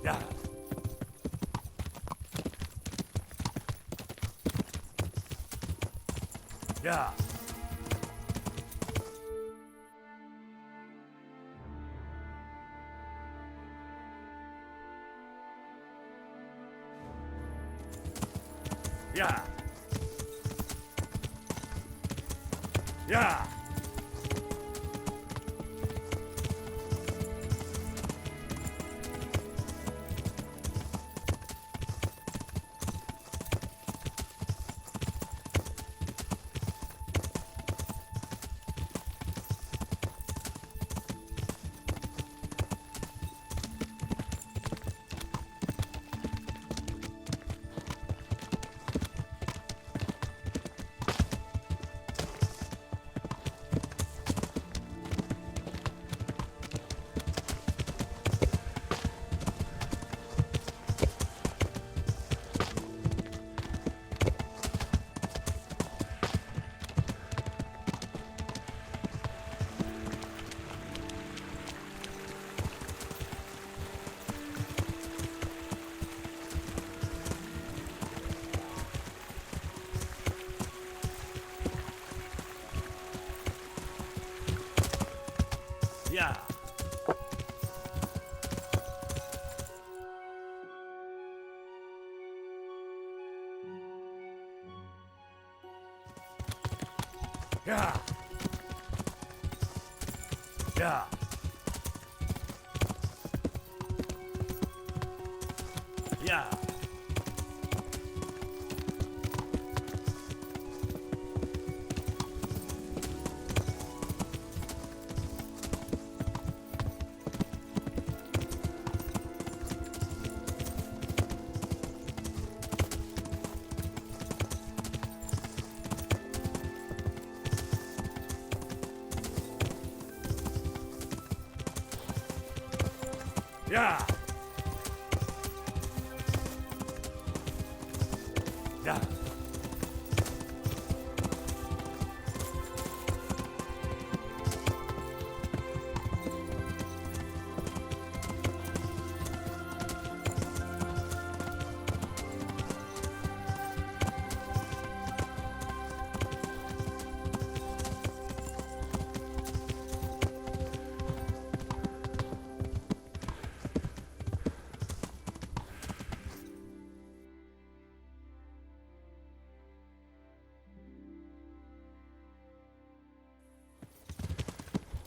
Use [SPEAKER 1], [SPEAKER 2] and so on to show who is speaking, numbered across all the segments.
[SPEAKER 1] Yeah. Yeah. Yeah. Yeah. Yeah. Yeah. Yeah. Yeah. Yeah. Yeah.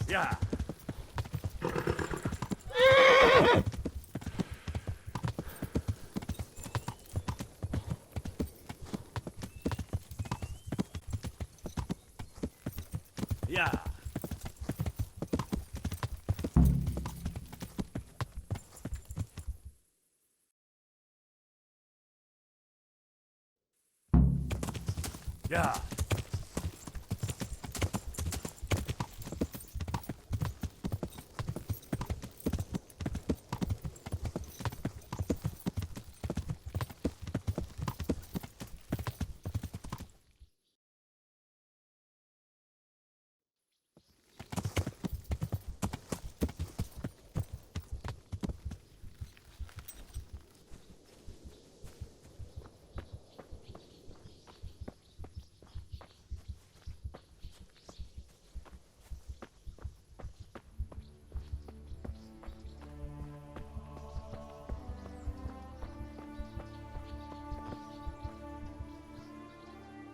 [SPEAKER 1] Yeah. Yeah. Yeah.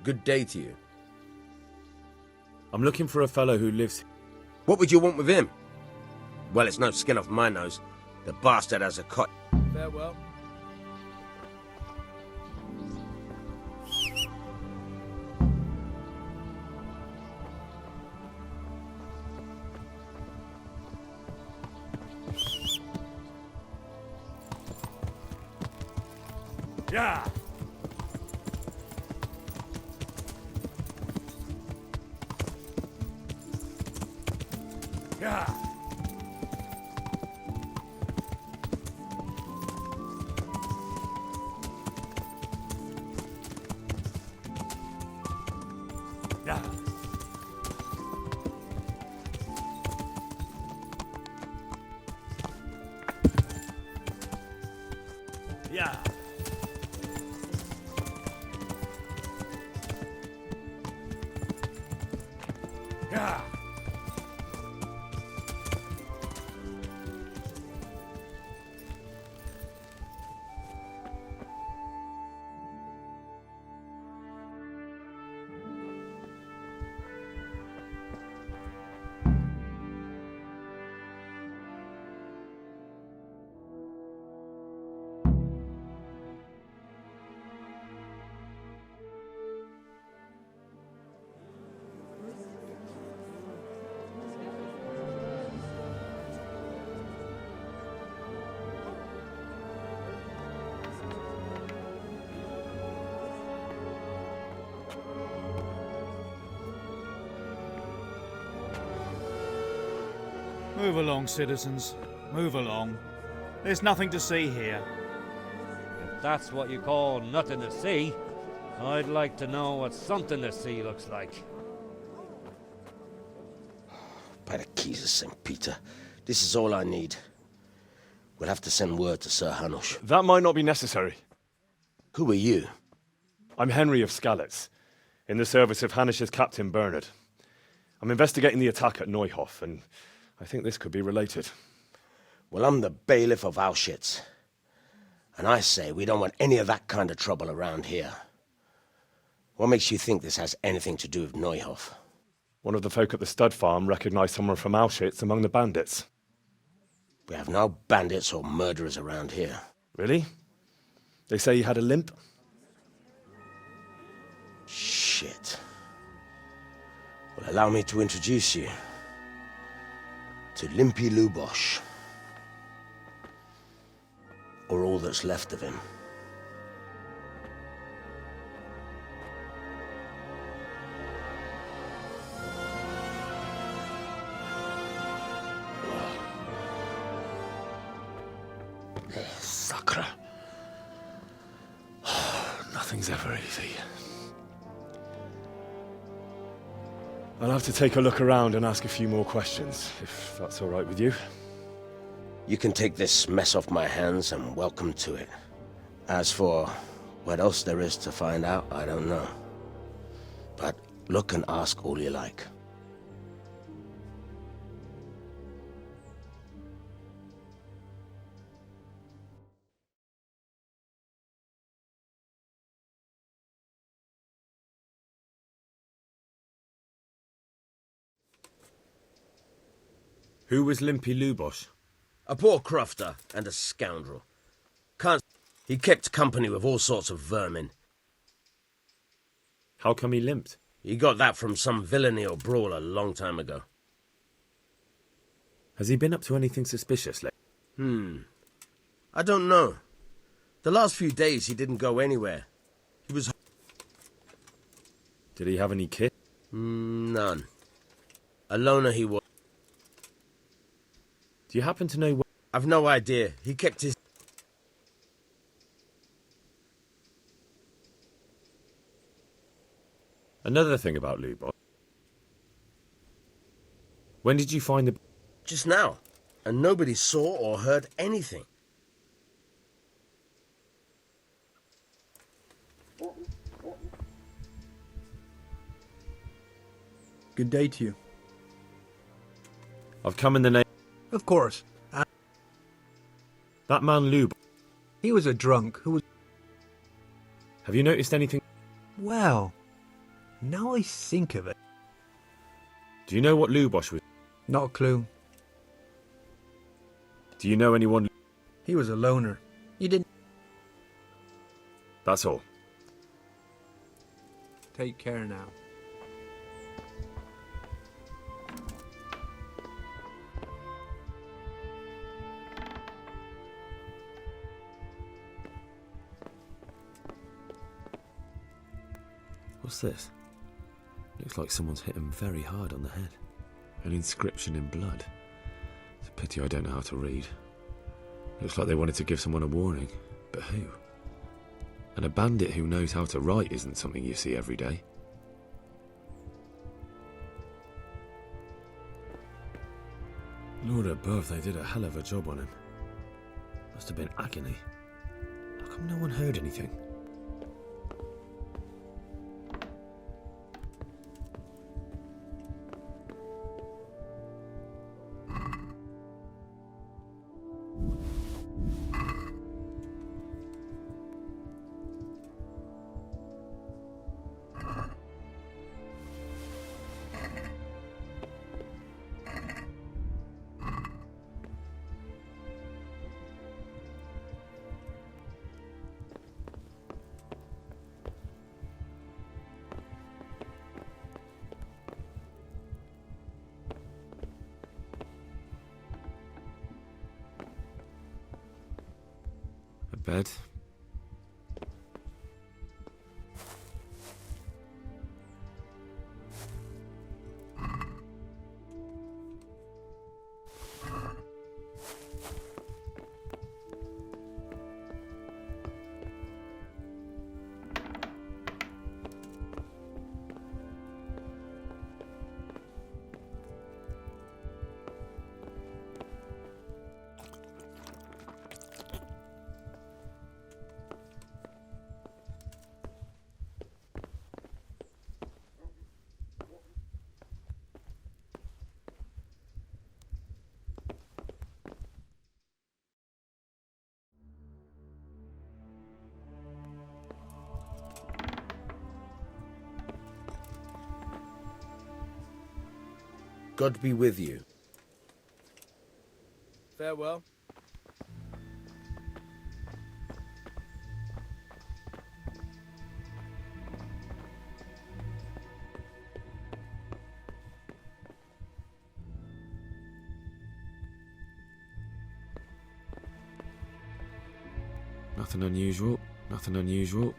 [SPEAKER 2] Good day to you.
[SPEAKER 1] I'm looking for a fellow who lives.
[SPEAKER 2] What would you want with him? Well, it's no skin off my nose. The bastard has a cot.
[SPEAKER 1] Farewell. Yeah. Yeah. Yeah. Yeah. Yeah.
[SPEAKER 3] Move along, citizens. Move along. There's nothing to see here.
[SPEAKER 4] If that's what you call nothing to see, I'd like to know what something to see looks like.
[SPEAKER 2] By the keys of St. Peter, this is all I need. We'll have to send word to Sir Hanush.
[SPEAKER 1] That might not be necessary.
[SPEAKER 2] Who are you?
[SPEAKER 1] I'm Henry of Skalitz, in the service of Hanush's Captain Bernard. I'm investigating the attack at Neuhof, and I think this could be related.
[SPEAKER 2] Well, I'm the bailiff of Auschwitz. And I say we don't want any of that kind of trouble around here. What makes you think this has anything to do with Neuhof?
[SPEAKER 1] One of the folk at the stud farm recognized someone from Auschwitz among the bandits.
[SPEAKER 2] We have no bandits or murderers around here.
[SPEAKER 1] Really? They say he had a limp?
[SPEAKER 2] Shit. Well, allow me to introduce you to Limpy Lubosh. Or all that's left of him.
[SPEAKER 1] Sacre. Nothing's ever easy. I'll have to take a look around and ask a few more questions, if that's all right with you.
[SPEAKER 2] You can take this mess off my hands and welcome to it. As for what else there is to find out, I don't know. But look and ask all you like.
[SPEAKER 1] Who was Limpy Lubosh?
[SPEAKER 2] A poor crofter and a scoundrel. He kept company with all sorts of vermin.
[SPEAKER 1] How come he limped?
[SPEAKER 2] He got that from some villainy or brawl a long time ago.
[SPEAKER 1] Has he been up to anything suspicious lately?
[SPEAKER 2] I don't know. The last few days he didn't go anywhere. He was...
[SPEAKER 1] Did he have any kit?
[SPEAKER 2] None. A loner he was.
[SPEAKER 1] Do you happen to know what...
[SPEAKER 2] I've no idea. He kept his...
[SPEAKER 1] Another thing about Lubosh. When did you find the...
[SPEAKER 2] Just now. And nobody saw or heard anything.
[SPEAKER 5] Good day to you.
[SPEAKER 1] I've come in the name...
[SPEAKER 5] Of course.
[SPEAKER 1] That man Lubosh.
[SPEAKER 5] He was a drunk who was...
[SPEAKER 1] Have you noticed anything...
[SPEAKER 5] Well, now I think of it.
[SPEAKER 1] Do you know what Lubosh was...
[SPEAKER 5] Not a clue.
[SPEAKER 1] Do you know anyone...
[SPEAKER 5] He was a loner. He didn't...
[SPEAKER 1] That's all.
[SPEAKER 5] Take care now.
[SPEAKER 1] What's this? Looks like someone's hit him very hard on the head. An inscription in blood. It's a pity I don't know how to read. Looks like they wanted to give someone a warning. But who? And a bandit who knows how to write isn't something you see every day. Lord above, they did a hell of a job on him. Must have been agony. I come no one heard anything? A bed.
[SPEAKER 2] God be with you.
[SPEAKER 6] Farewell.
[SPEAKER 1] Nothing unusual. Nothing unusual.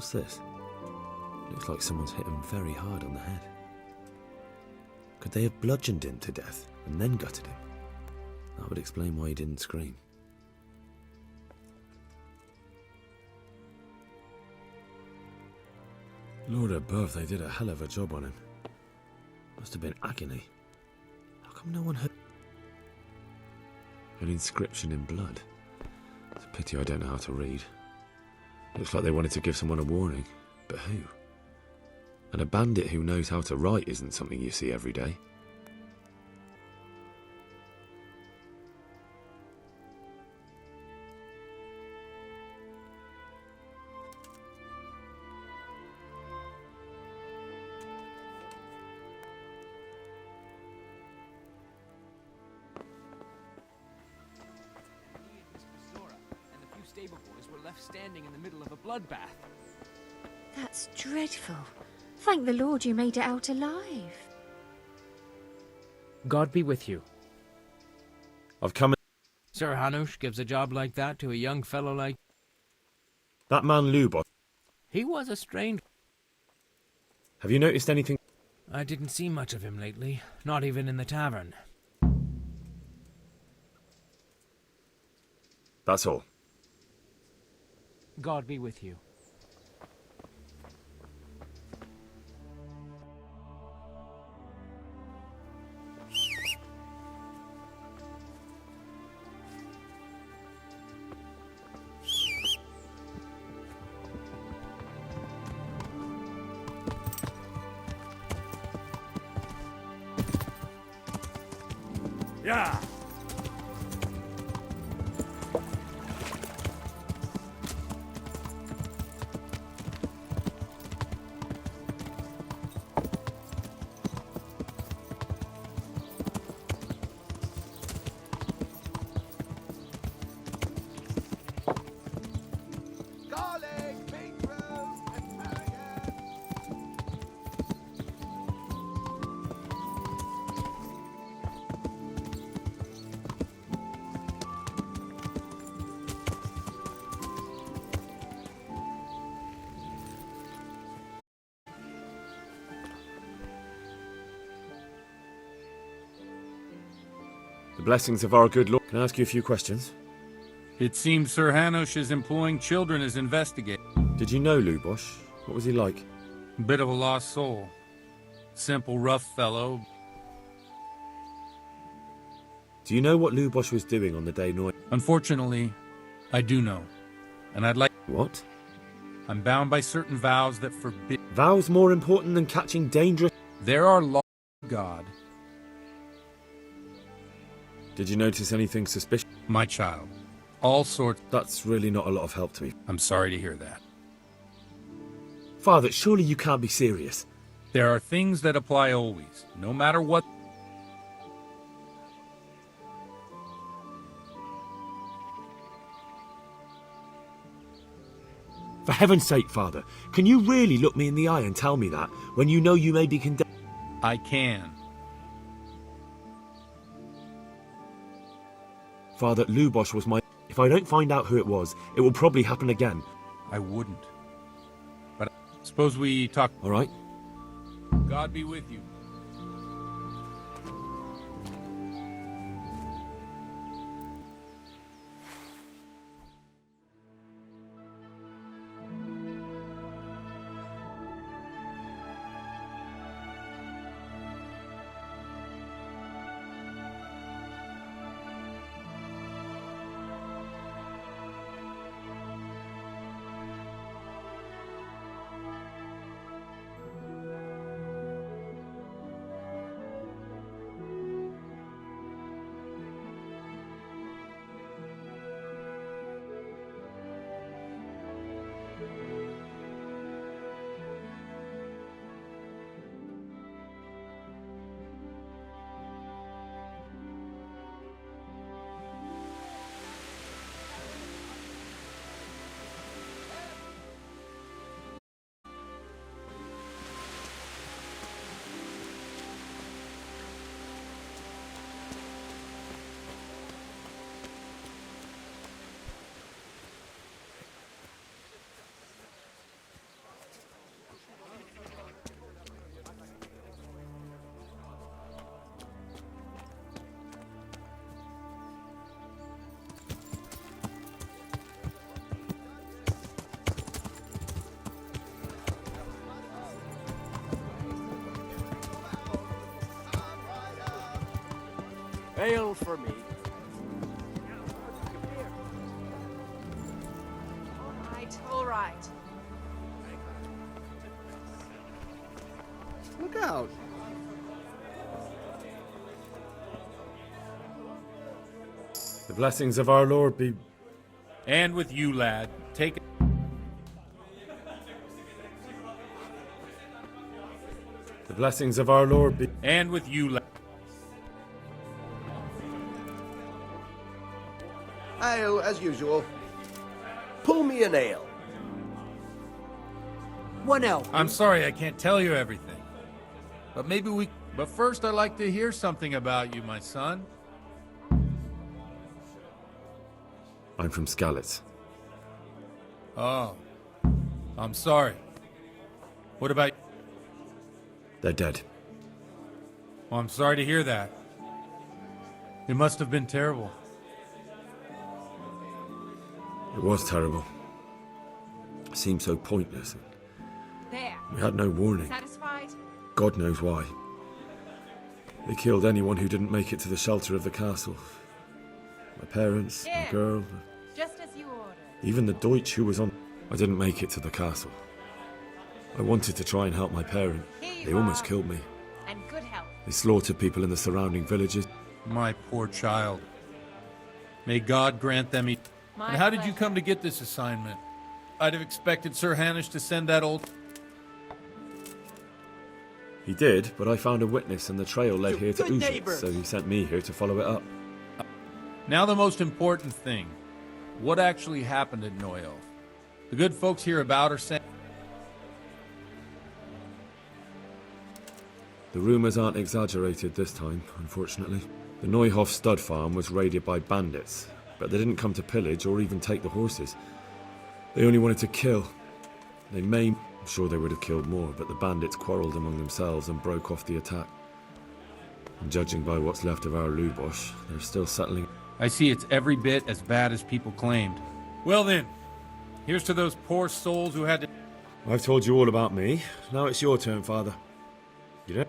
[SPEAKER 1] What's this? Looks like someone's hit him very hard on the head. Could they have bludgeoned him to death and then gutted him? That would explain why he didn't scream. Lord above, they did a hell of a job on him. Must have been agony. How come no one heard? An inscription in blood. It's a pity I don't know how to read. Looks like they wanted to give someone a warning. But who? And a bandit who knows how to write isn't something you see every day.
[SPEAKER 6] And the few stable boys were left standing in the middle of a bloodbath.
[SPEAKER 7] That's dreadful. Thank the Lord you made it out alive.
[SPEAKER 8] God be with you.
[SPEAKER 1] I've come.
[SPEAKER 6] Sir Hanush gives a job like that to a young fellow like...
[SPEAKER 1] That man Lubosh.
[SPEAKER 6] He was a strange...
[SPEAKER 1] Have you noticed anything?
[SPEAKER 6] I didn't see much of him lately, not even in the tavern.
[SPEAKER 1] That's all.
[SPEAKER 8] God be with you.
[SPEAKER 3] Yeah!
[SPEAKER 1] The blessings of our good Lord. Can I ask you a few questions?
[SPEAKER 9] It seems Sir Hanush is employing children as investigators.
[SPEAKER 1] Did you know Lubosh? What was he like?
[SPEAKER 9] Bit of a lost soul. Simple, rough fellow.
[SPEAKER 1] Do you know what Lubosh was doing on the day Noy?
[SPEAKER 9] Unfortunately, I do know. And I'd like...
[SPEAKER 1] What?
[SPEAKER 9] I'm bound by certain vows that forbid...
[SPEAKER 1] Vows more important than catching dangerous...
[SPEAKER 9] There are laws of God.
[SPEAKER 1] Did you notice anything suspicious?
[SPEAKER 9] My child. All sorts...
[SPEAKER 1] That's really not a lot of help to me.
[SPEAKER 9] I'm sorry to hear that.
[SPEAKER 1] Father, surely you can't be serious.
[SPEAKER 9] There are things that apply always, no matter what...
[SPEAKER 1] For heaven's sake, Father, can you really look me in the eye and tell me that when you know you may be condemned?
[SPEAKER 9] I can.
[SPEAKER 1] Father, Lubosh was my... If I don't find out who it was, it will probably happen again.
[SPEAKER 9] I wouldn't. But suppose we talk...
[SPEAKER 1] All right?
[SPEAKER 9] God be with you.
[SPEAKER 6] Ale for me.
[SPEAKER 8] All right.
[SPEAKER 6] Look out.
[SPEAKER 1] The blessings of our Lord be...
[SPEAKER 9] And with you, lad. Take it.
[SPEAKER 1] The blessings of our Lord be...
[SPEAKER 9] And with you, lad.
[SPEAKER 2] Ale, as usual. Pull me an ale.
[SPEAKER 8] 1 ale.
[SPEAKER 9] I'm sorry I can't tell you everything. But maybe we... But first I'd like to hear something about you, my son.
[SPEAKER 1] I'm from Skalitz.
[SPEAKER 9] Oh. I'm sorry. What about...
[SPEAKER 1] They're dead.
[SPEAKER 9] Well, I'm sorry to hear that. It must have been terrible.
[SPEAKER 1] It was terrible. It seemed so pointless.
[SPEAKER 8] There.
[SPEAKER 1] We had no warning.
[SPEAKER 8] Satisfied?
[SPEAKER 1] God knows why. They killed anyone who didn't make it to the shelter of the castle. My parents,
[SPEAKER 8] Yeah.
[SPEAKER 1] my girl,
[SPEAKER 8] Just as you ordered.
[SPEAKER 1] even the Deutsch who was on... I didn't make it to the castle. I wanted to try and help my parent.
[SPEAKER 8] Here you
[SPEAKER 1] They almost
[SPEAKER 8] are.
[SPEAKER 1] killed me.
[SPEAKER 8] And good health.
[SPEAKER 1] They slaughtered people in the surrounding villages.
[SPEAKER 9] My poor child. May God grant them...
[SPEAKER 8] My
[SPEAKER 9] And how did you
[SPEAKER 8] pleasure.
[SPEAKER 9] come to get this assignment? I'd have expected Sir Hanush to send that old...
[SPEAKER 1] He did, but I found a witness and the trail led here to
[SPEAKER 6] good
[SPEAKER 1] Uzhitz,
[SPEAKER 6] neighbor.
[SPEAKER 1] so he sent me here to follow it up.
[SPEAKER 9] Now the most important thing. What actually happened at Noyelf? The good folks hereabout are saying...
[SPEAKER 1] The rumours aren't exaggerated this time, unfortunately. The Neuhof stud farm was raided by bandits, but they didn't come to pillage or even take the horses. They only wanted to kill. They maimed... I'm sure they would have killed more, but the bandits quarrelled among themselves and broke off the attack. And judging by what's left of our Lubosh, they're still settling...
[SPEAKER 9] I see it's every bit as bad as people claimed. Well then, here's to those poor souls who had to...
[SPEAKER 1] I've told you all about me. Now it's your turn, Father. You know?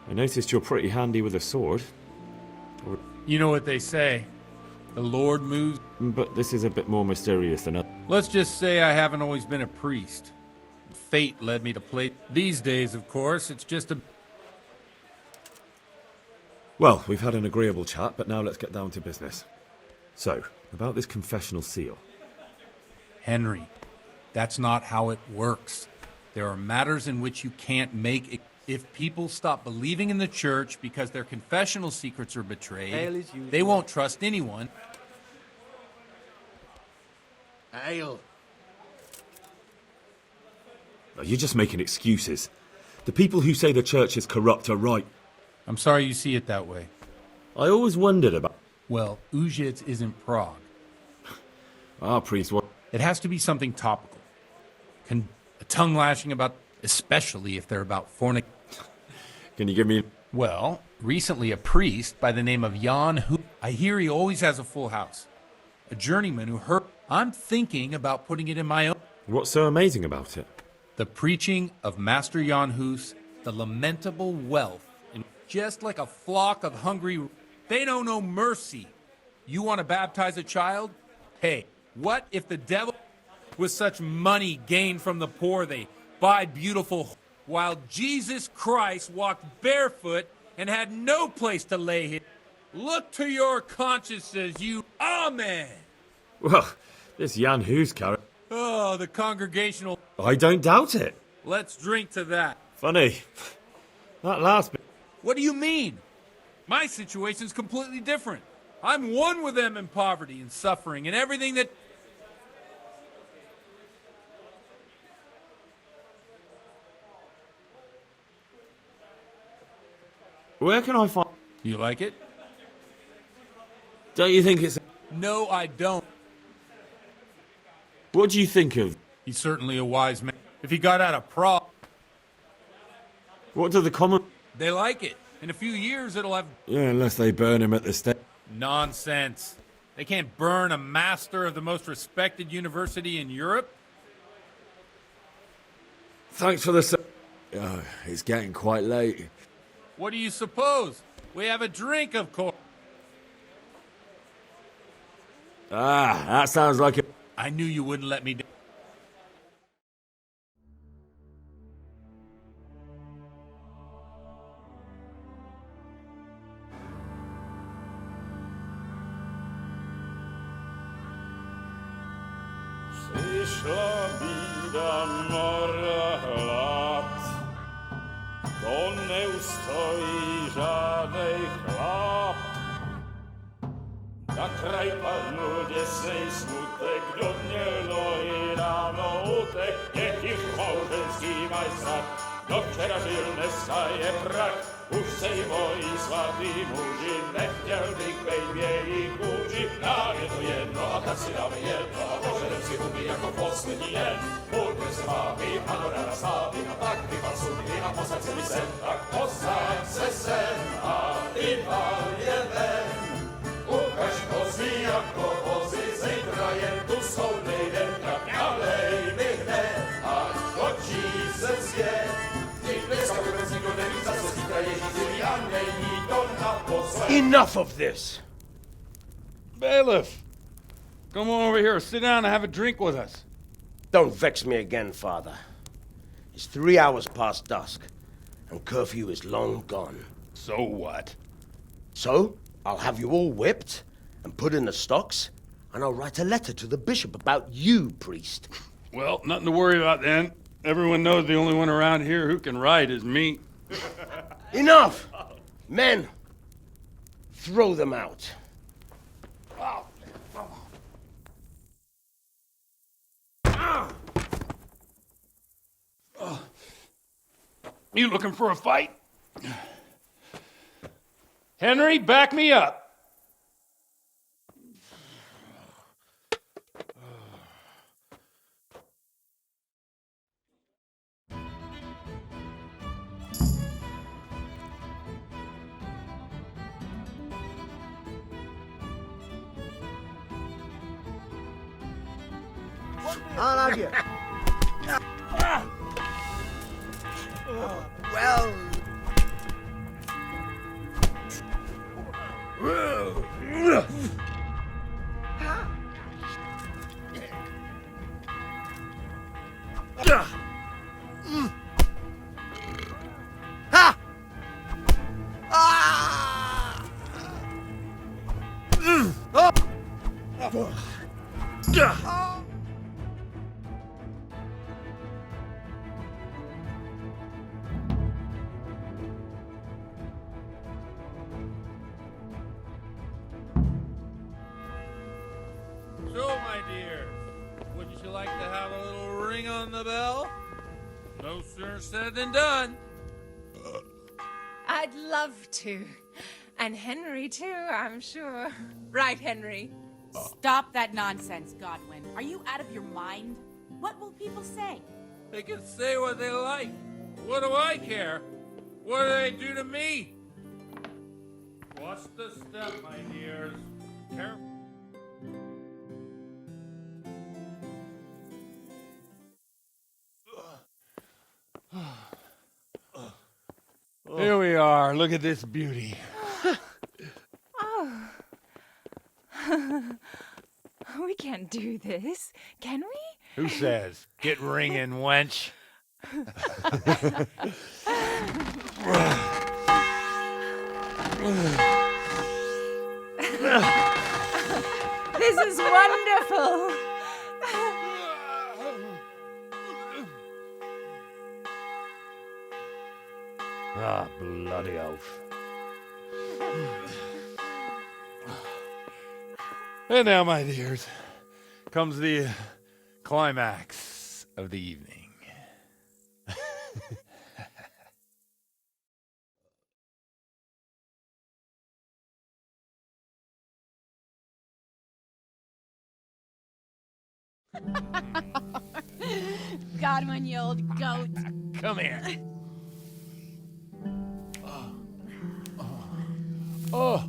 [SPEAKER 1] I noticed you're pretty handy with a sword.
[SPEAKER 9] You know what they say. The Lord moves...
[SPEAKER 1] But this is a bit more mysterious than...
[SPEAKER 9] Let's just say I haven't always been a priest. Fate led me to play... These days, of course, it's just a...
[SPEAKER 1] Well, we've had an agreeable chat, but now let's get down to business. So, about this confessional seal.
[SPEAKER 9] Henry, that's not how it works. There are matters in which you can't make... If people stop believing in the church because their confessional secrets are betrayed,
[SPEAKER 6] Ale is usual.
[SPEAKER 9] they won't trust anyone.
[SPEAKER 2] Ale.
[SPEAKER 1] You're just making excuses. The people who say the church is corrupt are right.
[SPEAKER 9] I'm sorry you see it that way.
[SPEAKER 1] I always wondered about...
[SPEAKER 9] Well, Uzhitz isn't Prague.
[SPEAKER 1] Our priest was...
[SPEAKER 9] It has to be something topical. A tongue lashing about, especially if they're about fornic...
[SPEAKER 1] Can you give me...
[SPEAKER 9] Well, recently a priest by the name of Jan who... I hear he always has a full house. A journeyman who heard... I'm thinking about putting it in my own...
[SPEAKER 1] What's so amazing about it?
[SPEAKER 9] The preaching of Master Jan Hus, the lamentable wealth, and just like a flock of hungry... They know no mercy. You want to baptize a child? Hey, what if the devil... With such money gained from the poor, they buy beautiful... While Jesus Christ walked barefoot and had no place to lay his... Look to your consciences, you... Amen!
[SPEAKER 1] Well, this Jan Hus character...
[SPEAKER 9] Oh, the congregational...
[SPEAKER 1] I don't doubt it.
[SPEAKER 9] Let's drink to that.
[SPEAKER 1] Funny. That last bit...
[SPEAKER 9] What do you mean? My situation's completely different. I'm one with them in poverty and suffering and everything that...
[SPEAKER 1] Where can I find...
[SPEAKER 9] You like it?
[SPEAKER 1] Don't you think it's...
[SPEAKER 9] No, I don't.
[SPEAKER 1] What do you think of...
[SPEAKER 9] He's certainly a wise man. If he got out of Prague,
[SPEAKER 1] What do the common...
[SPEAKER 9] they like it. In a few years, it'll have...
[SPEAKER 1] Yeah, unless they burn him at the stake.
[SPEAKER 9] Nonsense. They can't burn a master of the most respected university in Europe.
[SPEAKER 1] Thanks for the... Oh, it's getting quite late.
[SPEAKER 9] What do you suppose? We have a drink, of course.
[SPEAKER 2] Ah, that sounds like it.
[SPEAKER 9] I knew you wouldn't let me down.
[SPEAKER 10] Przyszła bida mora lat, to nie ustoi żadnej chlap. Na kraj padł dziesnej smutek, do dnielo i rano utek, niech ich małżeński majstrat, do wczera żylne staje prak. Už sejmoj svatý muži, nechtěl bych bejt v jejich kůži. Nám je to jedno a tak si dáme jedno a požerem si huby jako poslední jen. Půjďme se vámi, panorama slávy a tak vypal sudy a posaď se mi sem. Tak posaď se sem a vypal je ven. Ukaž kozy jako vozy, zítra jen tu soudnej den. Tak nalej mi hned, ať točí se svět.
[SPEAKER 2] Enough of this!
[SPEAKER 10] Bailiff, come on over here, sit down and have a drink with us.
[SPEAKER 2] Don't vex me again, Father. It's 3 hours past dusk, and curfew is long gone.
[SPEAKER 10] So what?
[SPEAKER 2] So, I'll have you all whipped and put in the stocks, and I'll write a letter to the bishop about you, priest.
[SPEAKER 10] Well, nothing to worry about then. Everyone knows the only one around here who can write is me.
[SPEAKER 2] Enough! Men, throw them out.
[SPEAKER 10] You looking for a fight? Henry, back me up.
[SPEAKER 5] I'll have you. Well.
[SPEAKER 9] So, my dear, wouldn't you like to have a little ring on the bell? No sooner said than done.
[SPEAKER 8] I'd love to. And Henry, too, I'm sure. Right, Henry?
[SPEAKER 11] Stop that nonsense, Godwin. Are you out of your mind? What will people say?
[SPEAKER 9] They can say what they like. What do I care? What do they do to me? Watch the step, my dears. Careful.
[SPEAKER 10] Here we are. Look at this beauty.
[SPEAKER 8] Oh. We can't do this, can we?
[SPEAKER 10] Who says? Get ringing, wench.
[SPEAKER 8] This is wonderful.
[SPEAKER 10] Ah, bloody oath. And now, my dears, comes the climax of the evening.
[SPEAKER 11] Godwin, you old goat.
[SPEAKER 10] Come here. Oh.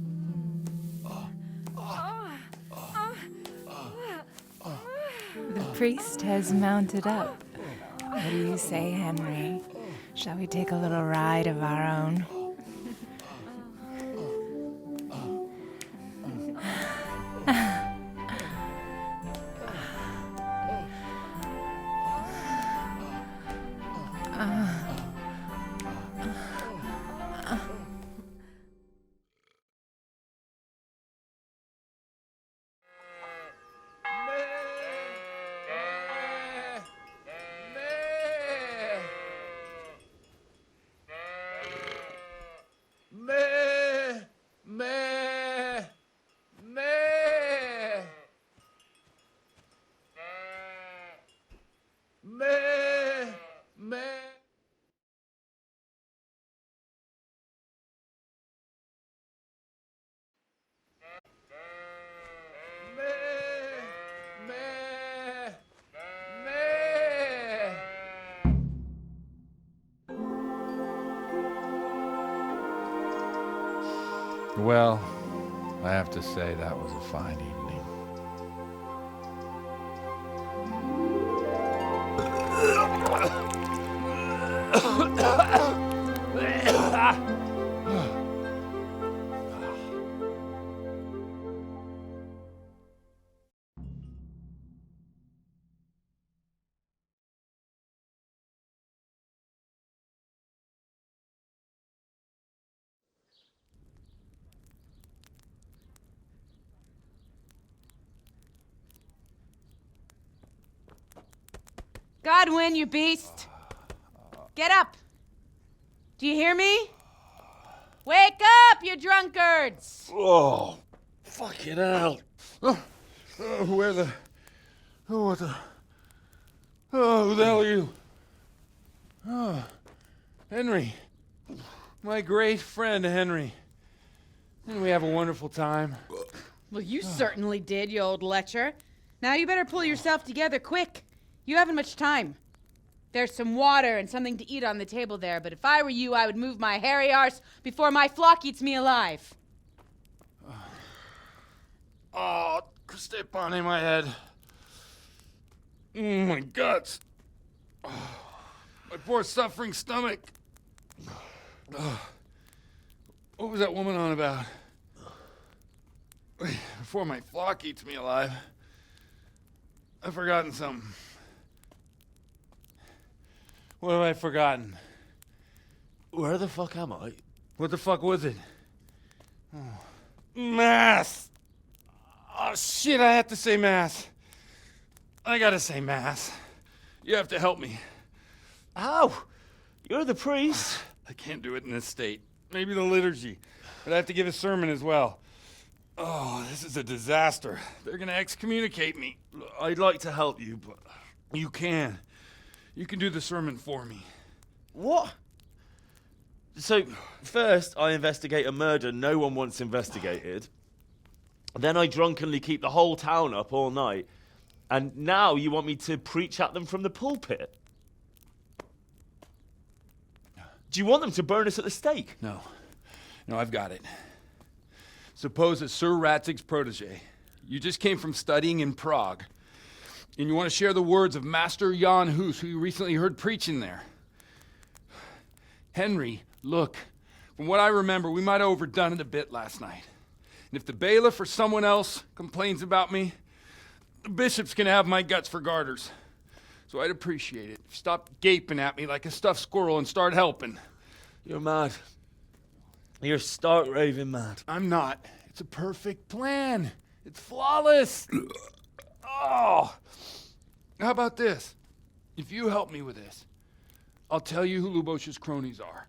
[SPEAKER 8] The priest has mounted up. What do you say, Henry? Shall we take a little ride of our own?
[SPEAKER 9] Well, I have to say that was a fine evening.
[SPEAKER 11] Godwin, you beast! Get up! Do you hear me? Wake up, you drunkards!
[SPEAKER 2] Oh, fucking hell.
[SPEAKER 9] Who the hell are you? Oh, Henry. My great friend, Henry. Didn't we have a wonderful time?
[SPEAKER 11] Well, you certainly did, you old lecher. Now you better pull yourself together quick. You haven't much time. There's some water and something to eat on the table there, but if I were you, I would move my hairy arse before my flock eats me alive.
[SPEAKER 9] Oh, step on in my head. My guts. Oh, my poor suffering stomach. Oh, what was that woman on about? Before my flock eats me alive. I've forgotten something. What have I forgotten?
[SPEAKER 2] Where the fuck am I?
[SPEAKER 9] What the fuck was it? Oh. Mass! Oh shit, I have to say mass. I gotta say mass. You have to help me.
[SPEAKER 2] How? You're the priest.
[SPEAKER 9] I can't do it in this state. Maybe the liturgy. But I have to give a sermon as well. Oh, this is a disaster. They're gonna excommunicate me.
[SPEAKER 2] I'd like to help you, but...
[SPEAKER 9] You can. You can do the sermon for me.
[SPEAKER 12] What? So, first I investigate a murder no one wants investigated. Then I drunkenly keep the whole town up all night. And now you want me to preach at them from the pulpit? Do you want them to burn us at the stake?
[SPEAKER 9] No. No, I've got it. Suppose that Sir Ratzig's protege. You just came from studying in Prague. And you want to share the words of Master Jan Hus, who you recently heard preaching there. Henry, look, from what I remember, we might have overdone it a bit last night. And if the bailiff or someone else complains about me, the bishop's gonna have my guts for garters. So I'd appreciate it if you stopped gaping at me like a stuffed squirrel and start helping.
[SPEAKER 12] You're mad. You're stark raving mad.
[SPEAKER 9] I'm not. It's a perfect plan. It's flawless. Oh. How about this? If you help me with this, I'll tell you who Lubosh's cronies are.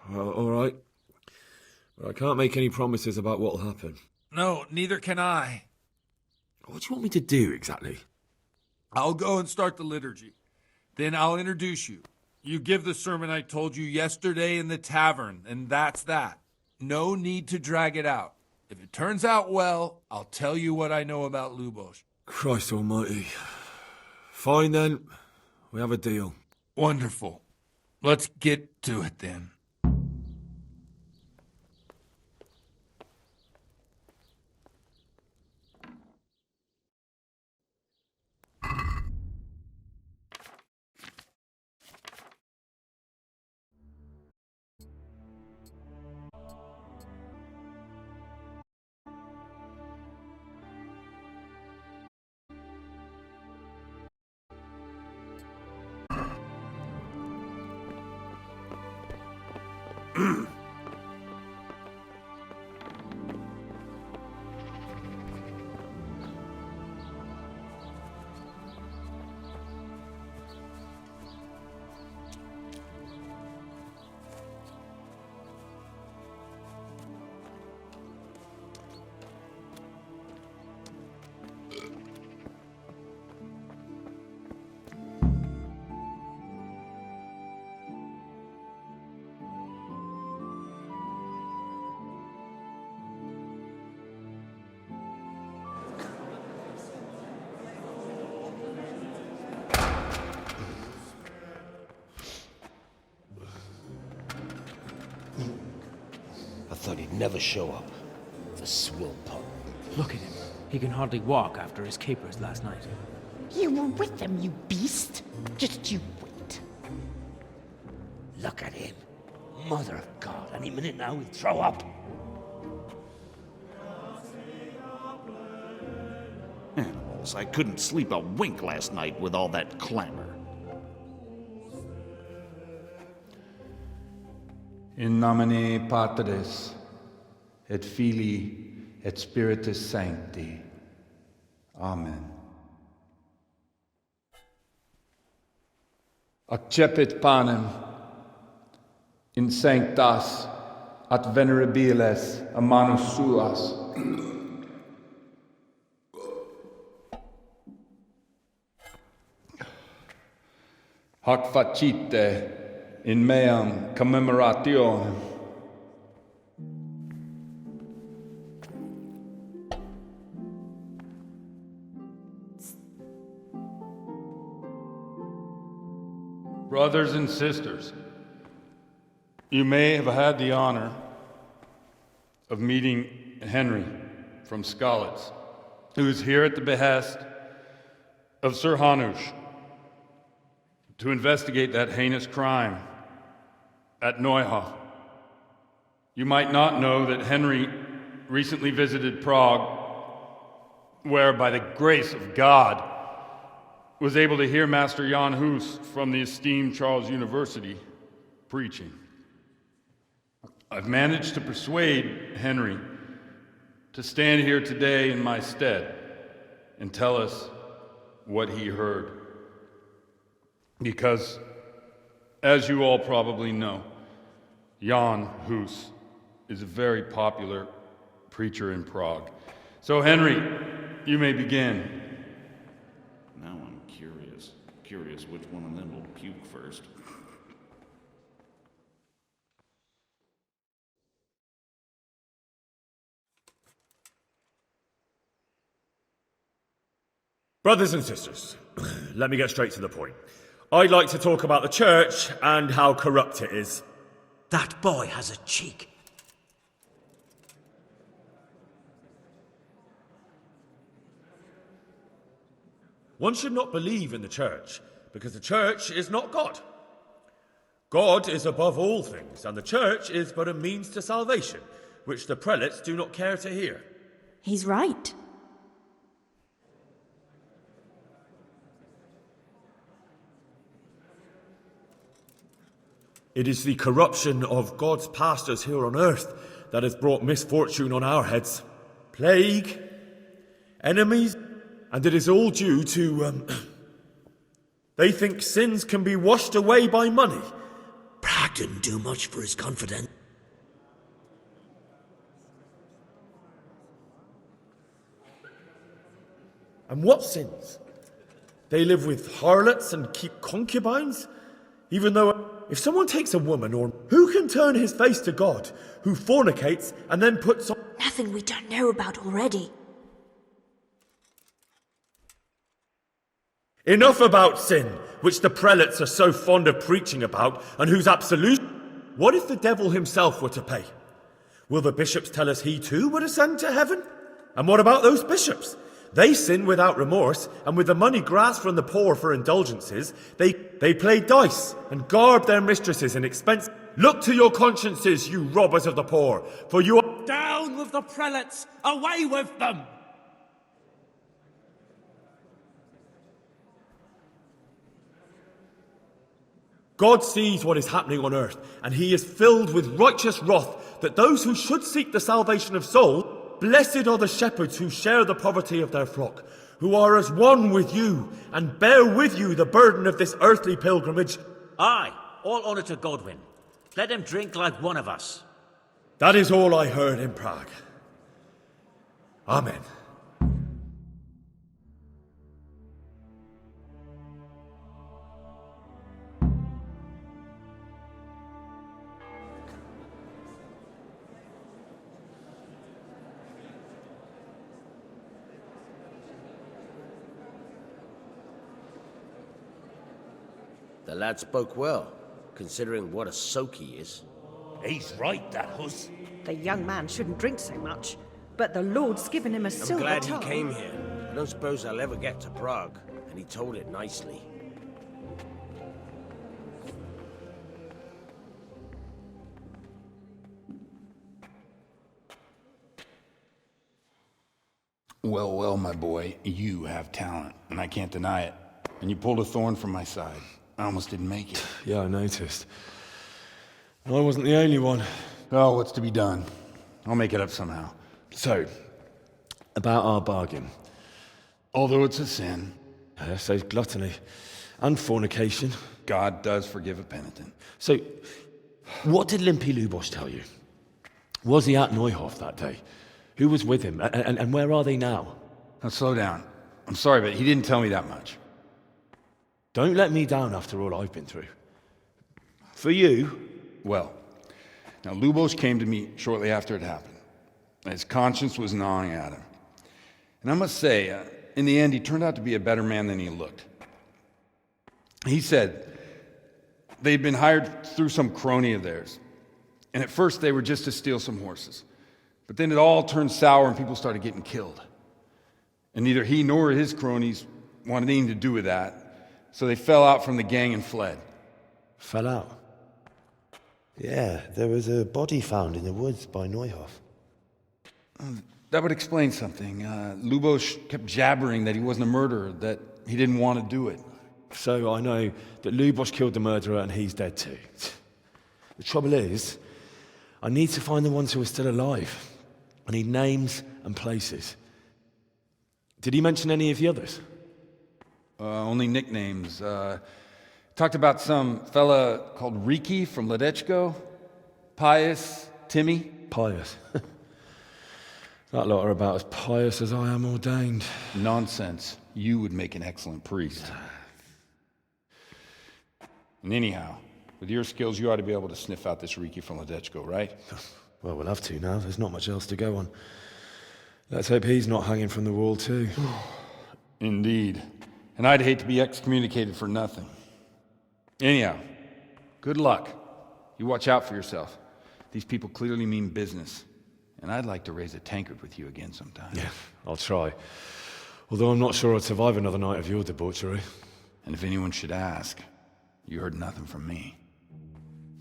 [SPEAKER 1] Well, all right. But I can't make any promises about what'll happen.
[SPEAKER 9] No, neither can I.
[SPEAKER 1] What do you want me to do exactly?
[SPEAKER 9] I'll go and start the liturgy. Then I'll introduce you. You give the sermon I told you yesterday in the tavern, and that's that. No need to drag it out. If it turns out well, I'll tell you what I know about Lubosh.
[SPEAKER 1] Christ almighty. Fine then. We have a deal.
[SPEAKER 9] Wonderful. Let's get to it then.
[SPEAKER 2] I thought he'd never show up. The swill pup.
[SPEAKER 6] Look at him. He can hardly walk after his capers last night.
[SPEAKER 11] You were with them, you beast. Just you wait.
[SPEAKER 2] Look at him. Mother of God, any minute now he'll throw up.
[SPEAKER 13] Animals, I couldn't sleep a wink last night with all that clamor.
[SPEAKER 14] In nomine Patris, et Filii, et Spiritus Sancti. Amen. Accepit panem in sanctas at venerabiles a manus suas. Hac facite in meam commemorationem. Brothers and sisters, you may have had the honor of meeting Henry from Skalitz, who is here at the behest of Sir Hanush to investigate that heinous crime at Neuhof. You might not know that Henry recently visited Prague, where, by the grace of God, was able to hear Master Jan Hus from the esteemed Charles University preaching. I've managed to persuade Henry to stand here today in my stead and tell us what he heard. Because, as you all probably know, Jan Hus is a very popular preacher in Prague. So, Henry, you may begin.
[SPEAKER 13] Now I'm curious which one of them will puke first.
[SPEAKER 15] Brothers and sisters, let me get straight to the point. I'd like to talk about the church and how corrupt it is.
[SPEAKER 16] That boy has a cheek.
[SPEAKER 15] One should not believe in the church, because the church is not God. God is above all things, and the church is but a means to salvation, which the prelates do not care to hear.
[SPEAKER 7] He's right.
[SPEAKER 15] It is the corruption of God's pastors here on earth that has brought misfortune on our heads. Plague, enemies, and it is all due to, they think sins can be washed away by money.
[SPEAKER 16] Prague didn't do much for his confidence.
[SPEAKER 15] And what sins? They live with harlots and keep concubines? Even though if someone takes a woman, or who can turn his face to God, who fornicates and then puts on...
[SPEAKER 7] Nothing we don't know about already.
[SPEAKER 15] Enough about sin, which the prelates are so fond of preaching about, and whose absolute... What if the devil himself were to pay? Will the bishops tell us he too would ascend to heaven? And what about those bishops? They sin without remorse, and with the money grasped from the poor for indulgences, they play dice and garb their mistresses in expense. Look to your consciences, you robbers of the poor, for you are...
[SPEAKER 17] Down with the prelates! Away with them!
[SPEAKER 15] God sees what is happening on earth, and he is filled with righteous wrath that those who should seek the salvation of soul, blessed are the shepherds who share the poverty of their flock, who are as one with you, and bear with you the burden of this earthly pilgrimage.
[SPEAKER 18] Aye, all honour to Godwin. Let him drink like one of us.
[SPEAKER 15] That is all I heard in Prague. Amen.
[SPEAKER 2] The lad spoke well, considering what a soak he is.
[SPEAKER 18] He's right, that huss.
[SPEAKER 19] The young man shouldn't drink so much, but the Lord's given him a
[SPEAKER 2] I'm
[SPEAKER 19] silver
[SPEAKER 2] glad
[SPEAKER 19] tongue.
[SPEAKER 2] he came here. I don't suppose I'll ever get to Prague, and he told it nicely.
[SPEAKER 14] Well, well, my boy, you have talent, and I can't deny it. And you pulled a thorn from my side. I almost didn't make it.
[SPEAKER 1] Yeah, I noticed. I wasn't the only one.
[SPEAKER 14] Oh, what's to be done? I'll make it up somehow.
[SPEAKER 1] So, about our bargain.
[SPEAKER 14] Although it's a sin.
[SPEAKER 1] So's gluttony. And fornication.
[SPEAKER 14] God does forgive a penitent.
[SPEAKER 1] So, what did Limpy Lubosh tell you? Was he at Neuhof that day? Who was with him? And where are they now?
[SPEAKER 14] Now, slow down. I'm sorry, but he didn't tell me that much.
[SPEAKER 1] Don't let me down after all I've been through. For you...
[SPEAKER 14] Well, now Lubosh came to me shortly after it happened. His conscience was gnawing at him. And I must say, in the end, he turned out to be a better man than he looked. He said they'd been hired through some crony of theirs. And at first they were just to steal some horses. But then it all turned sour and people started getting killed. And neither he nor his cronies wanted anything to do with that. So they fell out from the gang and fled.
[SPEAKER 1] Fell out? Yeah, there was a body found in the woods by Neuhof.
[SPEAKER 14] That would explain something. Lubosh kept jabbering that he wasn't a murderer, that he didn't want to do it.
[SPEAKER 1] So I know that Lubosh killed the murderer and he's dead too. The trouble is, I need to find the ones who are still alive. I need names and places. Did he mention any of the others?
[SPEAKER 14] Only nicknames. Talked about some fella called Riki from Ledechko, Pius, Timmy.
[SPEAKER 1] Pius. That lot are about as pious as I am ordained.
[SPEAKER 14] Nonsense. You would make an excellent priest. And anyhow, with your skills, you ought to be able to sniff out this Riki from Ledechko, right?
[SPEAKER 1] Well, we'll have to now. There's not much else to go on. Let's hope he's not hanging from the wall too.
[SPEAKER 14] Indeed. And I'd hate to be excommunicated for nothing. Anyhow, good luck. You watch out for yourself. These people clearly mean business. And I'd like to raise a tankard with you again sometime.
[SPEAKER 1] Yeah, I'll try. Although I'm not sure I'd survive another night of your debauchery.
[SPEAKER 14] And if anyone should ask, you heard nothing from me.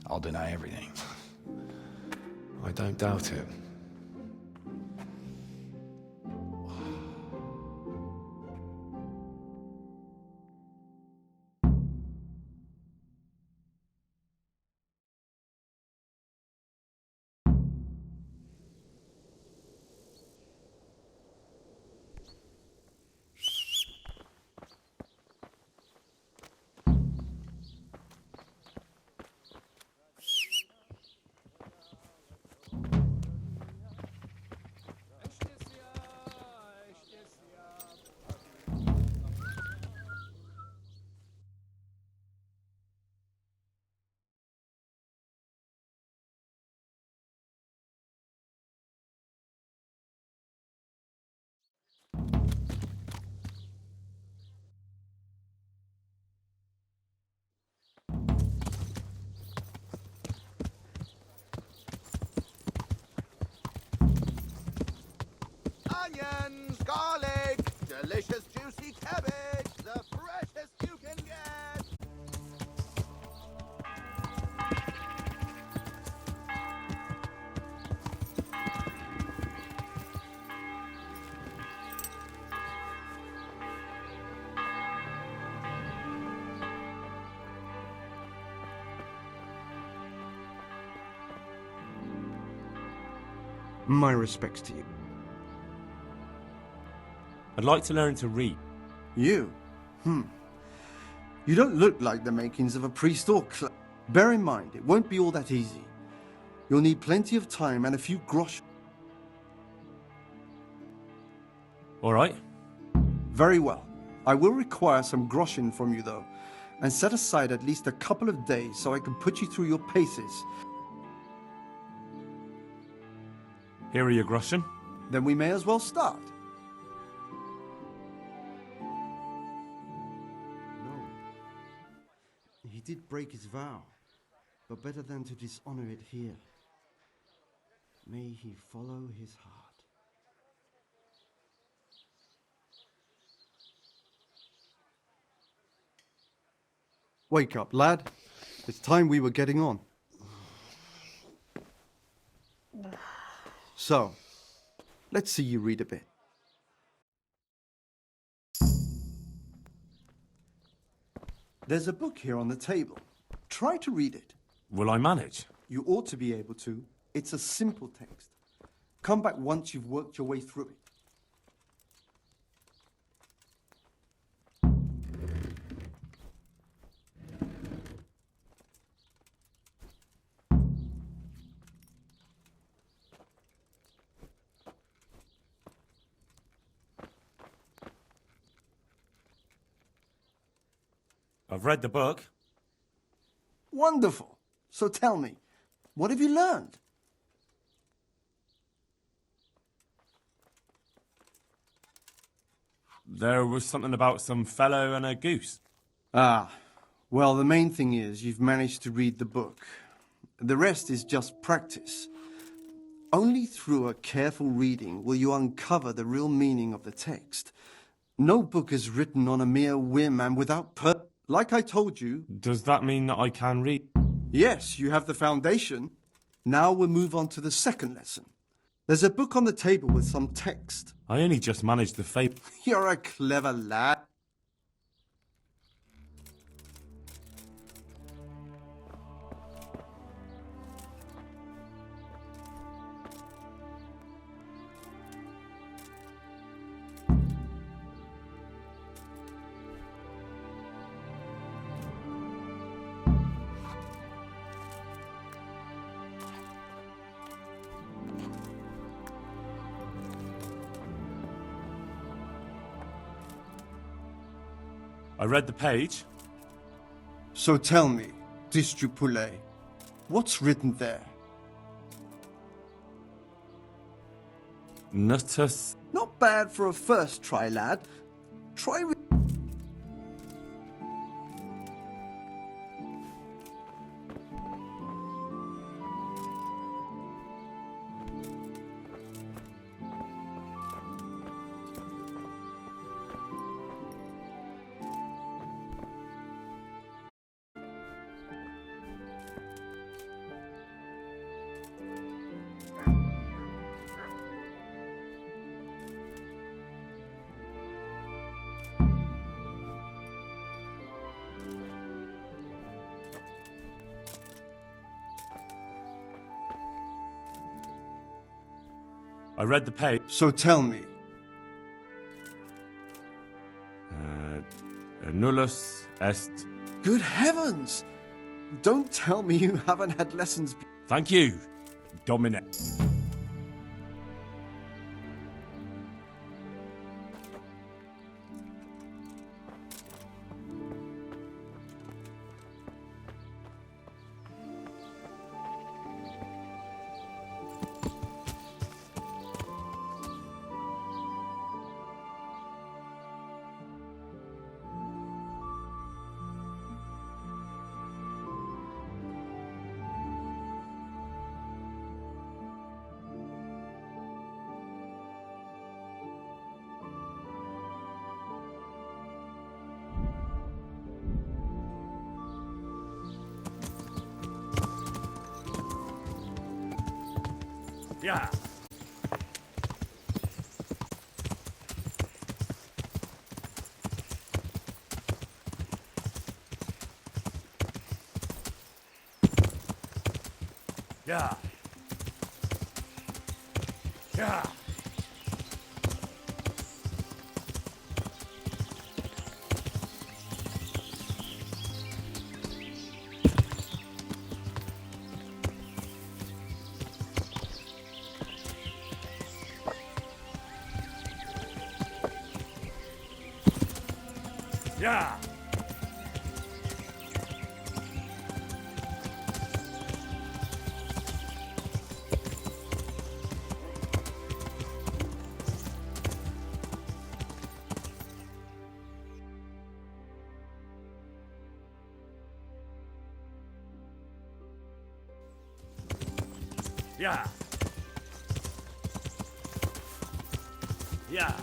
[SPEAKER 14] I'll deny everything.
[SPEAKER 1] I don't doubt it.
[SPEAKER 20] My respects to you.
[SPEAKER 1] I'd like to learn to read.
[SPEAKER 20] You? You don't look like the makings of a priest or Bear in mind, it won't be all that easy. You'll need plenty of time and a few grosh.
[SPEAKER 1] All right.
[SPEAKER 20] Very well. I will require some groschen from you, though, and set aside at least a couple of days so I can put you through your paces.
[SPEAKER 1] Here are your groschen.
[SPEAKER 20] Then we may as well start. No. He did break his vow, but better than to dishonor it here. May he follow his heart. Wake up, lad. It's time we were getting on. So, let's see you read a bit. There's a book here on the table. Try to read it.
[SPEAKER 1] Will I manage?
[SPEAKER 20] You ought to be able to. It's a simple text. Come back once you've worked your way through it.
[SPEAKER 1] I've read the book.
[SPEAKER 20] Wonderful. So tell me, what have you learned?
[SPEAKER 1] There was something about some fellow and a goose.
[SPEAKER 20] Ah, well, the main thing is you've managed to read the book. The rest is just practice. Only through a careful reading will you uncover the real meaning of the text. No book is written on a mere whim and without Like I told you...
[SPEAKER 1] Does that mean that I can read?
[SPEAKER 20] Yes, you have the foundation. Now we'll move on to the second lesson. There's a book on the table with some text.
[SPEAKER 1] I only just managed the fable.
[SPEAKER 20] You're a clever lad.
[SPEAKER 1] I read the page.
[SPEAKER 20] So tell me, Distrupule, what's written there?
[SPEAKER 1] Nutus.
[SPEAKER 20] Not bad for a first try, lad. Try...
[SPEAKER 1] I read the page.
[SPEAKER 20] So tell me.
[SPEAKER 1] Nullus est.
[SPEAKER 20] Good heavens! Don't tell me you haven't had lessons.
[SPEAKER 1] Thank you, Dominic.
[SPEAKER 10] Yeah. Yeah. Yeah. Yeah. Yeah. Yeah.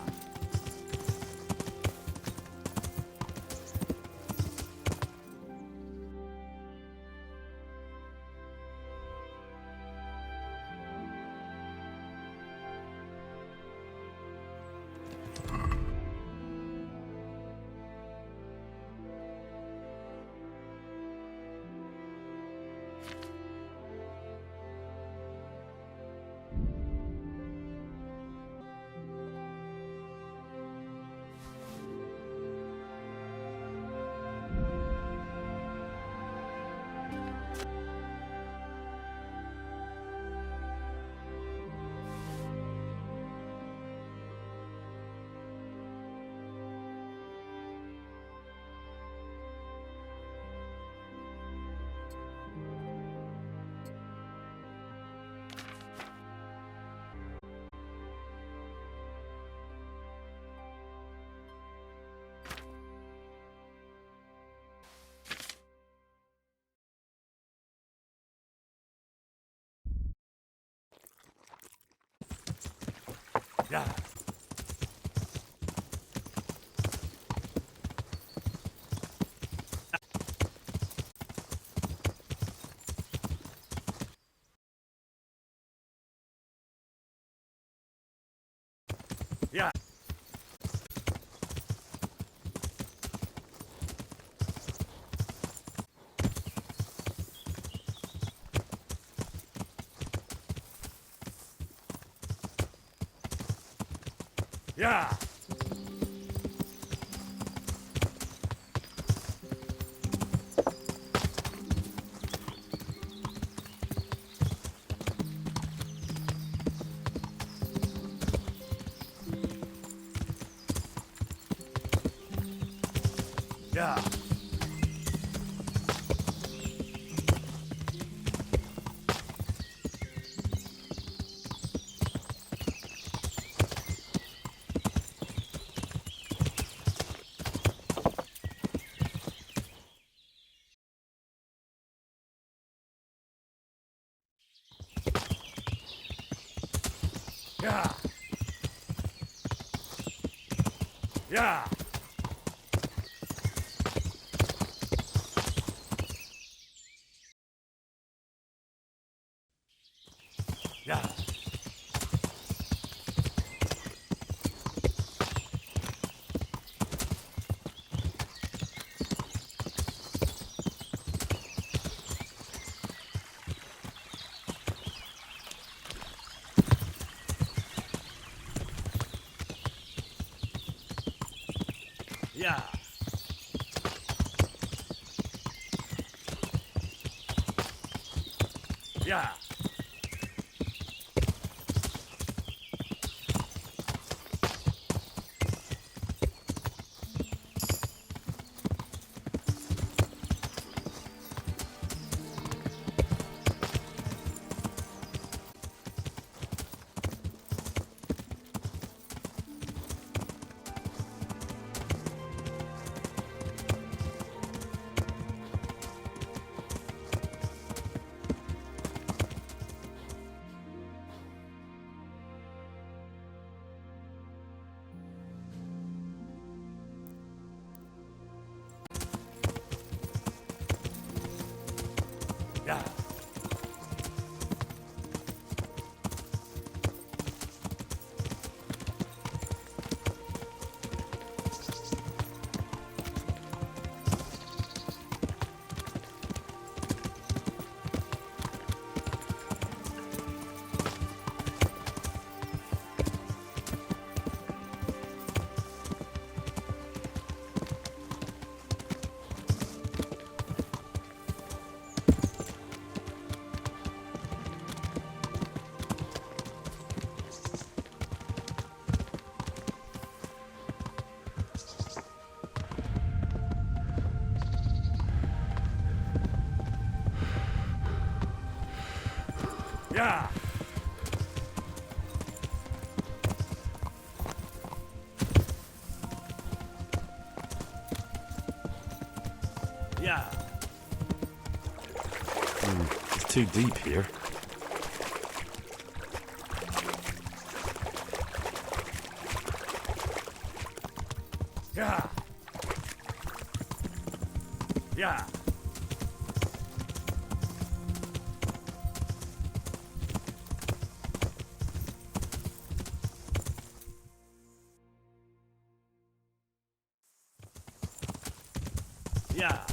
[SPEAKER 10] Yeah. Yeah. Yeah. Yeah. Yeah. Yeah. Yeah. Yeah. Yeah. Yeah. Yeah.
[SPEAKER 1] It's too deep here.
[SPEAKER 10] Yeah. Yeah. Yeah.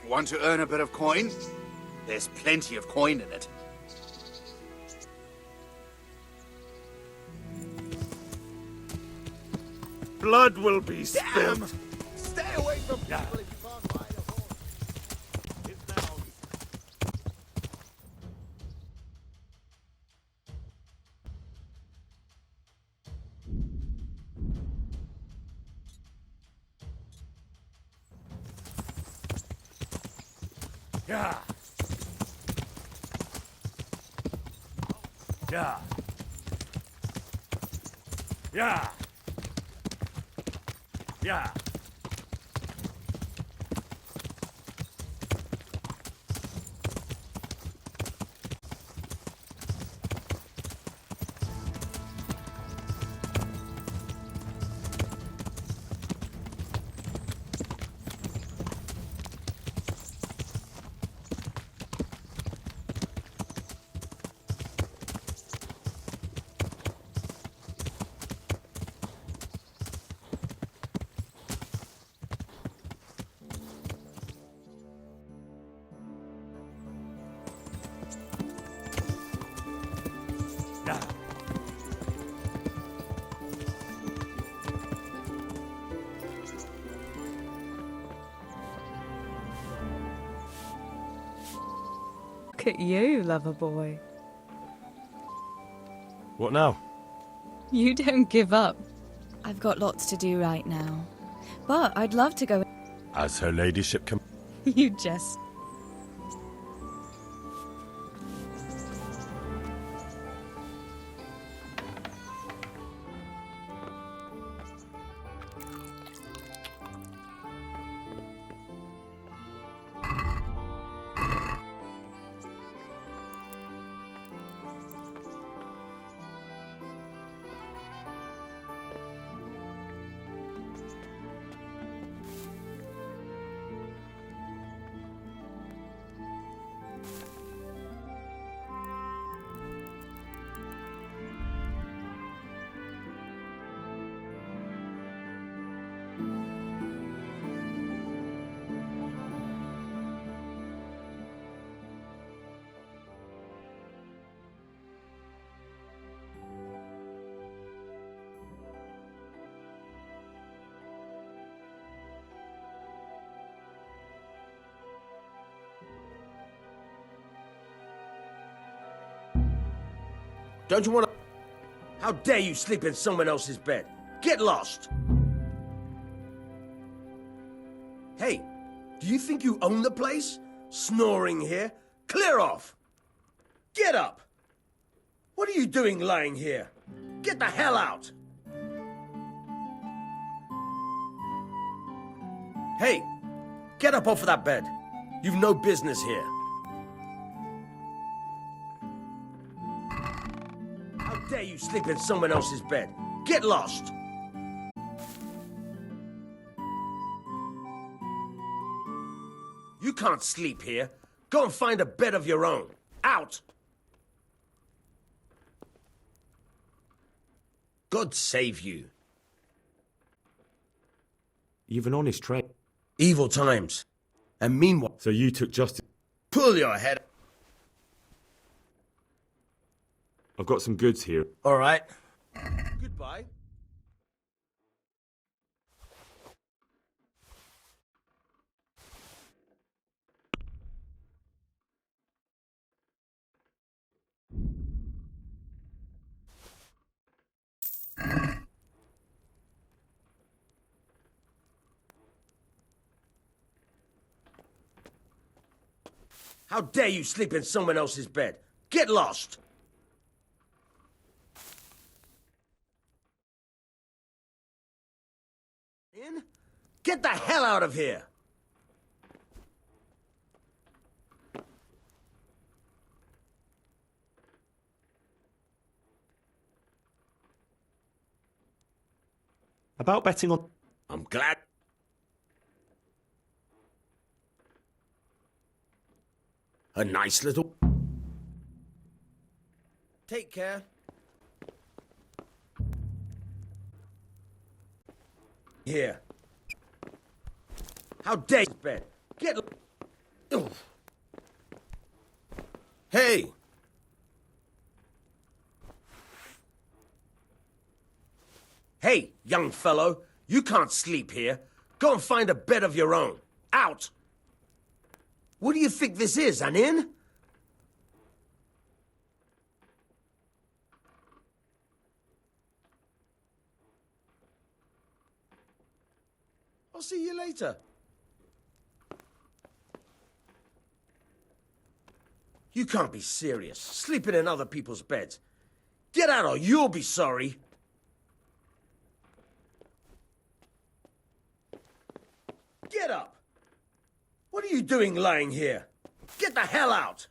[SPEAKER 21] Want to earn a bit of coin? There's plenty of coin in it.
[SPEAKER 15] Blood will be spilled.
[SPEAKER 21] Stay away from people if you can't buy a horse.
[SPEAKER 15] Yeah. Yeah. Yeah. Yeah.
[SPEAKER 22] Look at you, lover boy.
[SPEAKER 15] What now?
[SPEAKER 22] You don't give up.
[SPEAKER 23] I've got lots to do right now. But I'd love to go.
[SPEAKER 15] As her ladyship can.
[SPEAKER 22] You jest.
[SPEAKER 2] Don't you want to... How dare you sleep in someone else's bed? Get lost! Hey, do you think you own the place? Snoring here? Clear off! Get up! What are you doing lying here? Get the hell out! Hey, get up off of that bed. You've no business here. How dare you sleep in someone else's bed? Get lost! You can't sleep here. Go and find a bed of your own. Out! God save you.
[SPEAKER 15] You've an honest trade.
[SPEAKER 2] Evil times. And meanwhile...
[SPEAKER 15] So you took justice.
[SPEAKER 2] Pull your head.
[SPEAKER 15] I've got some goods here.
[SPEAKER 2] All right. Goodbye. How dare you sleep in someone else's bed? Get lost! In? Get the hell out of here!
[SPEAKER 15] About betting on...
[SPEAKER 2] I'm glad... A nice little... Take care. Here. How dare you, bed? Get... Hey! Hey, young fellow, you can't sleep here. Go and find a bed of your own. Out! What do you think this is, an inn? I'll see you later. You can't be serious, sleeping in other people's beds. Get out or you'll be sorry. Get up! What are you doing lying here? Get the hell out!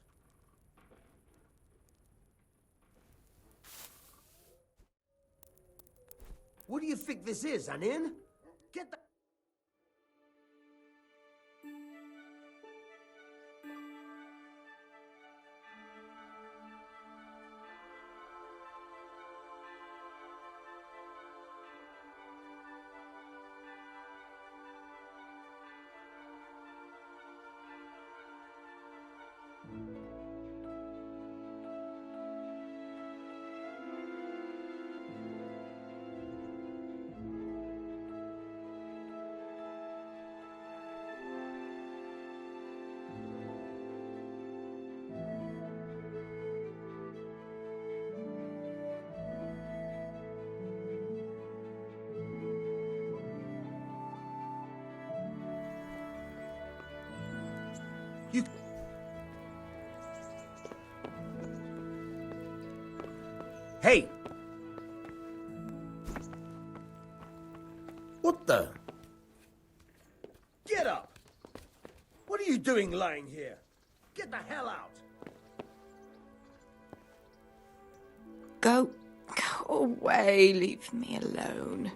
[SPEAKER 2] What do you think this is, an inn? Get the... You... Hey! What the... Get up! What are you doing lying here? Get the hell out!
[SPEAKER 22] Go away, leave me alone.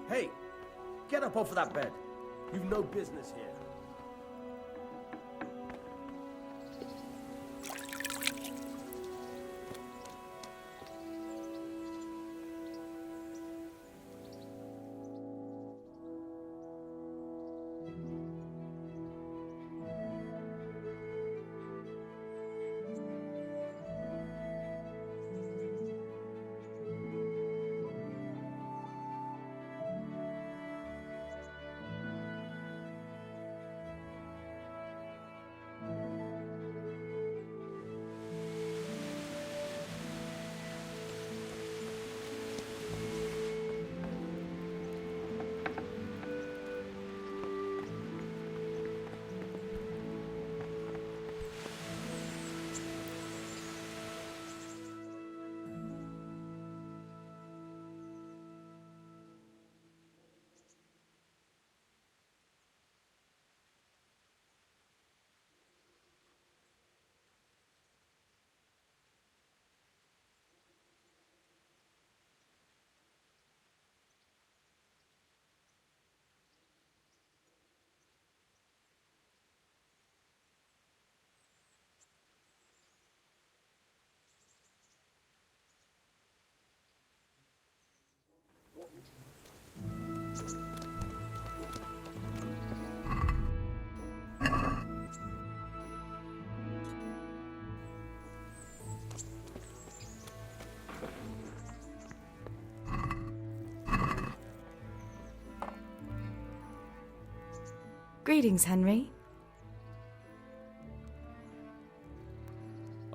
[SPEAKER 2] Hey! Get up off of that bed. You've no business here.
[SPEAKER 23] Greetings, Henry.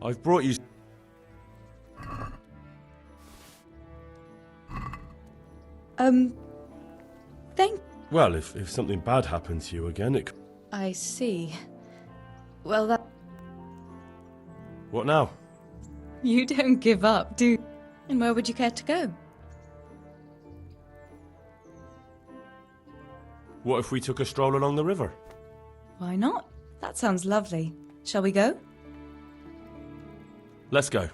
[SPEAKER 15] I've brought you...
[SPEAKER 22] Thank...
[SPEAKER 15] Well, if something bad happened to you again, it...
[SPEAKER 22] I see. Well, that...
[SPEAKER 15] What now?
[SPEAKER 22] You don't give up, do you? And where would you care to go?
[SPEAKER 15] What if we took a stroll along the river?
[SPEAKER 22] Why not? That sounds lovely. Shall we go?
[SPEAKER 15] Let's go.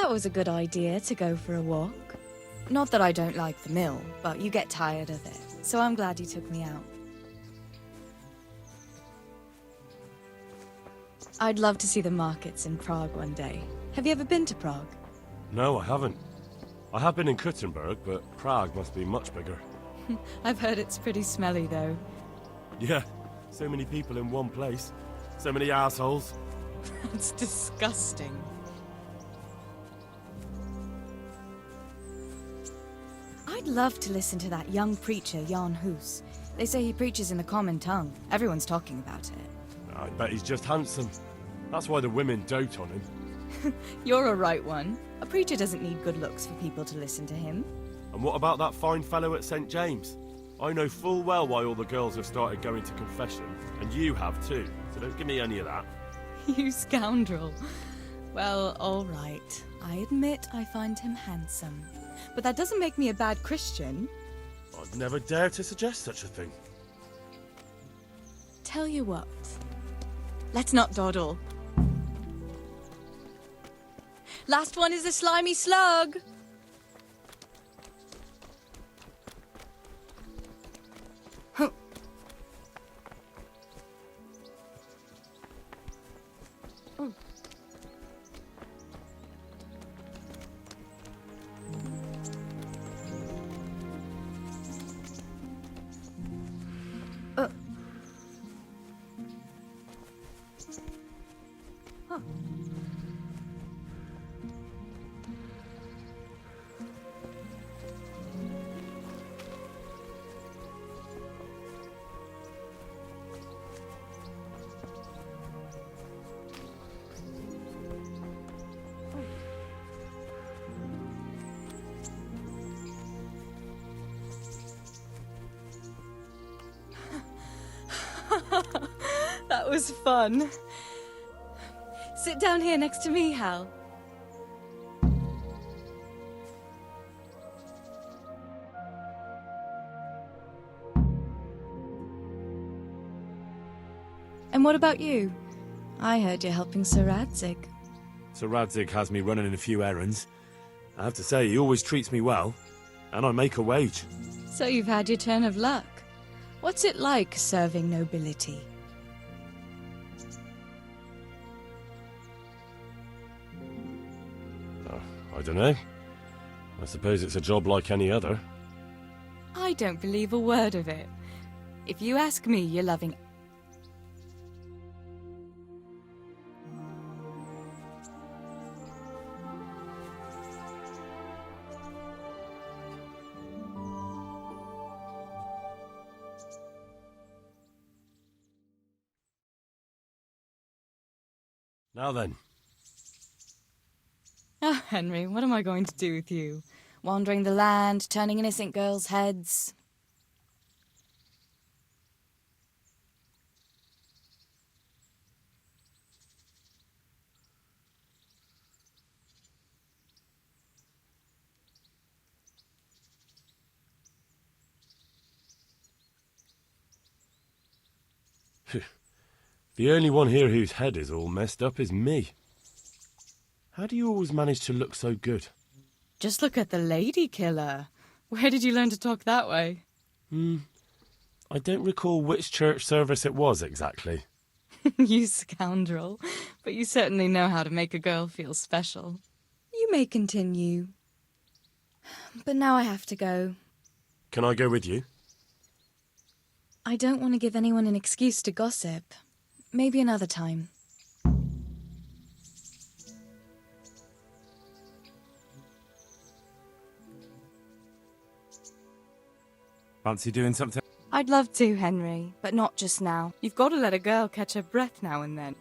[SPEAKER 23] that was a good idea to go for a walk. Not that I don't like the mill, but you get tired of it, so I'm glad you took me out. I'd love to see the markets in Prague one day. Have you ever been to Prague?
[SPEAKER 3] No, I haven't. I have been in Kuttenberg, but Prague must be much bigger.
[SPEAKER 23] I've heard it's pretty smelly, though.
[SPEAKER 3] Yeah, so many people in one place. So many assholes.
[SPEAKER 23] That's disgusting. I'd love to listen to that young preacher, Jan Hus. They say he preaches in the common tongue. Everyone's talking about it.
[SPEAKER 3] I bet he's just handsome. That's why the women dote on him.
[SPEAKER 23] You're a right one. A preacher doesn't need good looks for people to listen to him.
[SPEAKER 3] And what about that fine fellow at St. James? I know full well why all the girls have started going to confession, and you have too, so don't give me any of that.
[SPEAKER 23] You scoundrel. Well, all right. I admit I find him handsome. But that doesn't make me a bad Christian.
[SPEAKER 3] I'd never dare to suggest such a thing.
[SPEAKER 23] Tell you what. Let's not dawdle. Last one is a slimy slug. Huh. Oh. Huh. That was fun. Sit down here next to me, Hal. And what about you? I heard you're helping Sir Radzig.
[SPEAKER 3] Sir Radzig has me running in a few errands. I have to say, he always treats me well, and I make a wage.
[SPEAKER 23] So you've had your turn of luck. What's it like serving nobility?
[SPEAKER 3] I don't know. I suppose it's a job like any other.
[SPEAKER 23] I don't believe a word of it. If you ask me, you're loving...
[SPEAKER 3] Now then.
[SPEAKER 23] Oh, Henry, what am I going to do with you? Wandering the land, turning innocent girls' heads.
[SPEAKER 3] The only one here whose head is all messed up is me. How do you always manage to look so good?
[SPEAKER 23] Just look at the lady killer. Where did you learn to talk that way?
[SPEAKER 3] I don't recall which church service it was exactly.
[SPEAKER 23] You scoundrel. But you certainly know how to make a girl feel special. You may continue. But now I have to go.
[SPEAKER 3] Can I go with you?
[SPEAKER 23] I don't want to give anyone an excuse to gossip. Maybe another time.
[SPEAKER 3] Fancy doing something?
[SPEAKER 23] I'd love to, Henry, but not just now. You've got to let a girl catch her breath now and then.